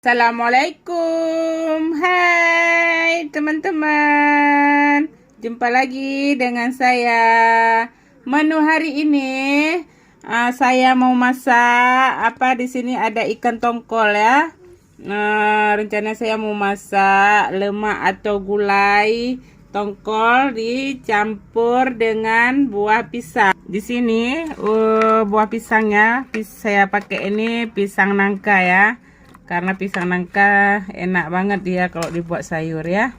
Assalamualaikum, hai teman-teman. Jumpa lagi dengan saya. Menu hari ini saya mau masak di sini ada ikan tongkol ya. Rencana saya mau masak lemak atau gulai tongkol dicampur dengan buah pisang. Di sini buah pisangnya saya pakai ini pisang nangka ya. Karena pisang nangka enak banget dia kalau dibuat sayur ya.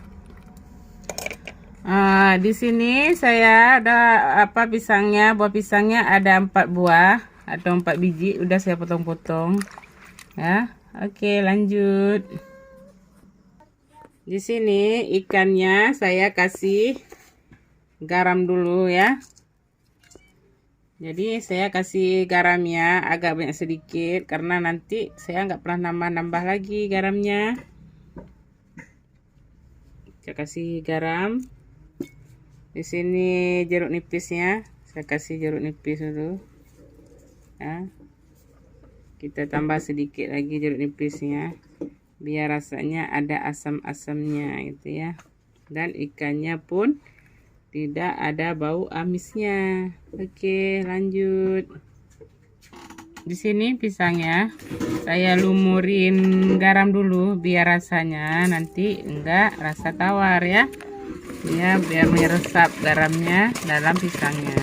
Di sini saya ada pisangnya, buah pisangnya ada 4 buah atau 4 biji, udah saya potong-potong ya. Oke, lanjut. Di sini ikannya saya kasih garam dulu ya. Jadi saya kasih garamnya agak banyak sedikit karena nanti saya nggak pernah nambah lagi garamnya. Saya kasih garam. Di sini jeruk nipisnya, saya kasih jeruk nipis dulu. Ya. Kita tambah sedikit lagi jeruk nipisnya, biar rasanya ada asam-asamnya gitu ya. Dan ikannya pun tidak ada bau amisnya. Oke, lanjut. Di sini pisangnya saya lumurin garam dulu biar rasanya nanti enggak rasa tawar ya. Ya, biar meresap garamnya dalam pisangnya.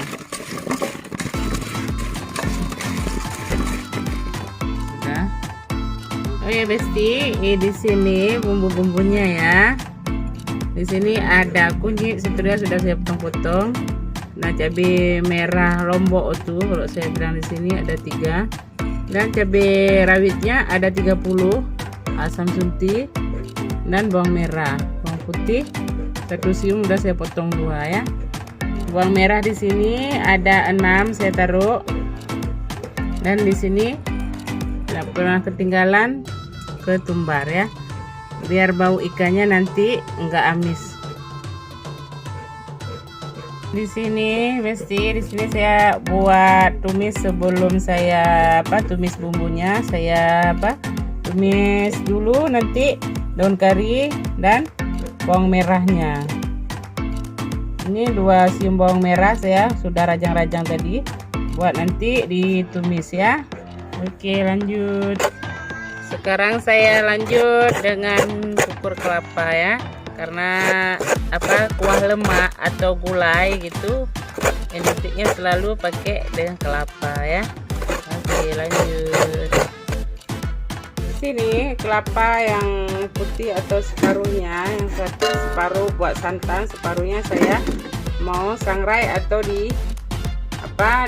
Sudah. Oh ya, Besti, di sini bumbu-bumbunya ya. Di sini ada kunyit seterusnya sudah saya potong-potong. Nah, cabai merah lombok itu kalau saya bilang di sini ada 3. Dan cabai rawitnya ada 30, asam sunti dan bawang merah. Bawang putih 1 siung udah saya potong 2 ya. Bawang merah di sini ada 6 saya taruh. Dan di sini tidak pernah ketinggalan ketumbar ya. Biar bau ikannya nanti enggak amis. Di sini Besti, di sini saya buat tumis sebelum saya tumis bumbunya. Saya tumis dulu nanti daun kari dan bawang merahnya. Ini 2 siung bawang merah saya sudah rajang-rajang tadi buat nanti ditumis ya. Oke, lanjut. Sekarang saya lanjut dengan kukur kelapa ya, karena kuah lemak atau gulai gitu identiknya selalu pakai dengan kelapa ya. Oke, lanjut. Di sini kelapa yang putih atau separuhnya, yang satu separuh buat santan, separuhnya saya mau sangrai atau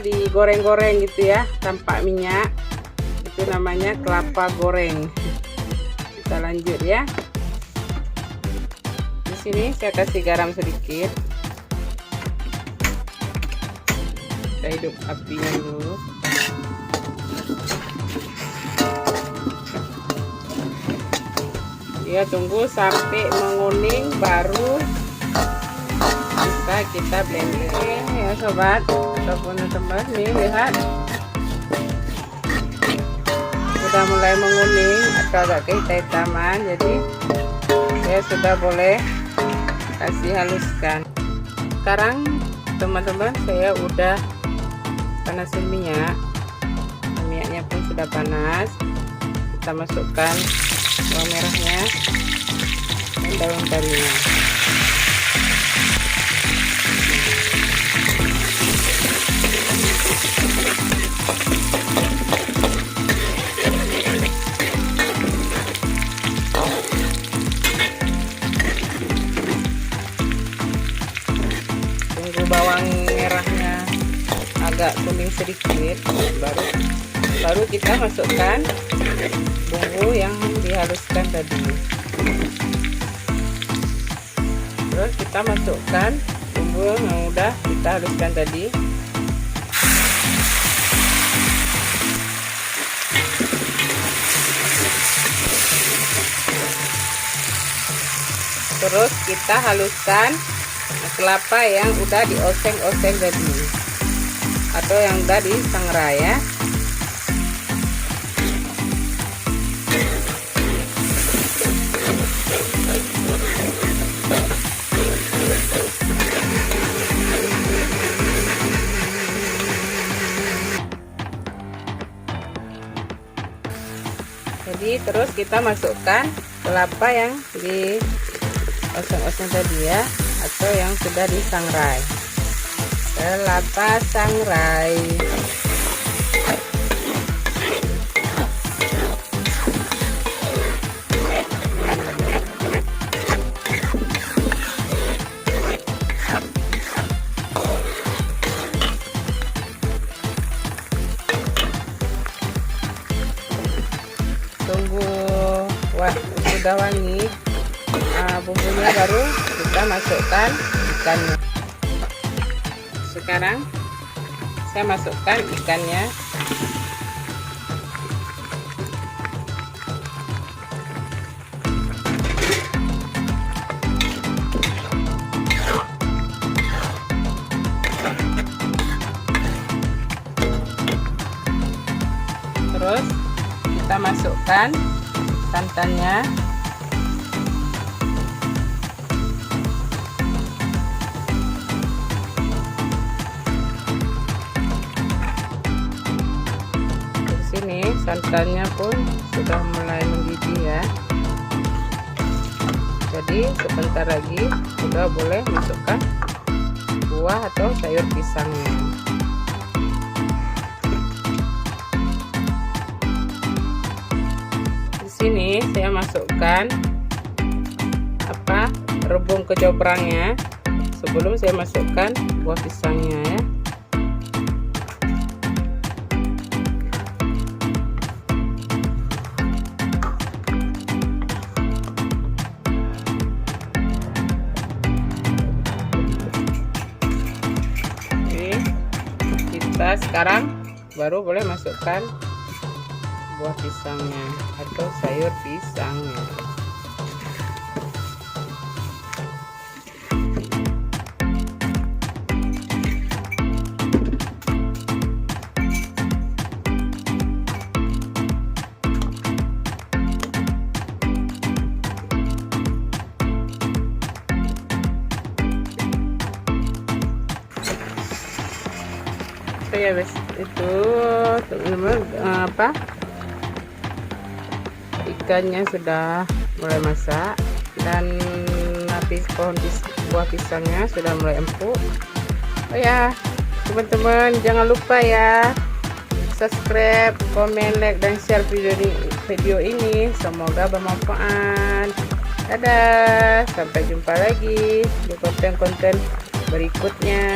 digoreng-goreng gitu ya tanpa minyak. Itu namanya kelapa goreng. Kita lanjut ya. Di sini saya kasih garam sedikit. Kita hidup apinya dulu. Ya, tunggu sampai menguning baru bisa kita blender ya sobat ataupun teman-teman. Nih lihat, sudah mulai menguning atau agak kehitam-hitaman, jadi saya sudah boleh kasih haluskan. Sekarang teman-teman saya udah panasin minyaknya pun sudah panas. Kita masukkan bawang merahnya dan daun karinya. Bawang merahnya agak kuning sedikit, baru kita masukkan bumbu yang dihaluskan tadi. Terus kita masukkan bumbu yang udah kita haluskan tadi. Terus kita haluskan kelapa yang udah dioseng-oseng tadi atau yang udah disangrai ya. terus kita masukkan kelapa yang di oseng-oseng tadi ya, atau yang sudah disangrai. Kelapa sangrai. Tunggu sudah wangi bumbunya, baru kita masukkan ikannya. Sekarang saya masukkan ikannya. Terus kita masukkan santannya. Di sini santannya pun sudah mulai mendidih ya. Jadi sebentar lagi sudah boleh masukkan buah atau sayur pisangnya. Sini saya masukkan rebung kejobrangnya sebelum saya masukkan buah pisangnya ya. Oke, kita sekarang baru boleh masukkan buah pisangnya atau sayur pisangnya. So ya guys, itu teman-teman ikannya sudah mulai masak dan buah pisangnya sudah mulai empuk. Oh ya teman-teman, jangan lupa ya subscribe, komen, like, dan share video ini. Semoga bermanfaat. Dadah, sampai jumpa lagi di konten-konten berikutnya.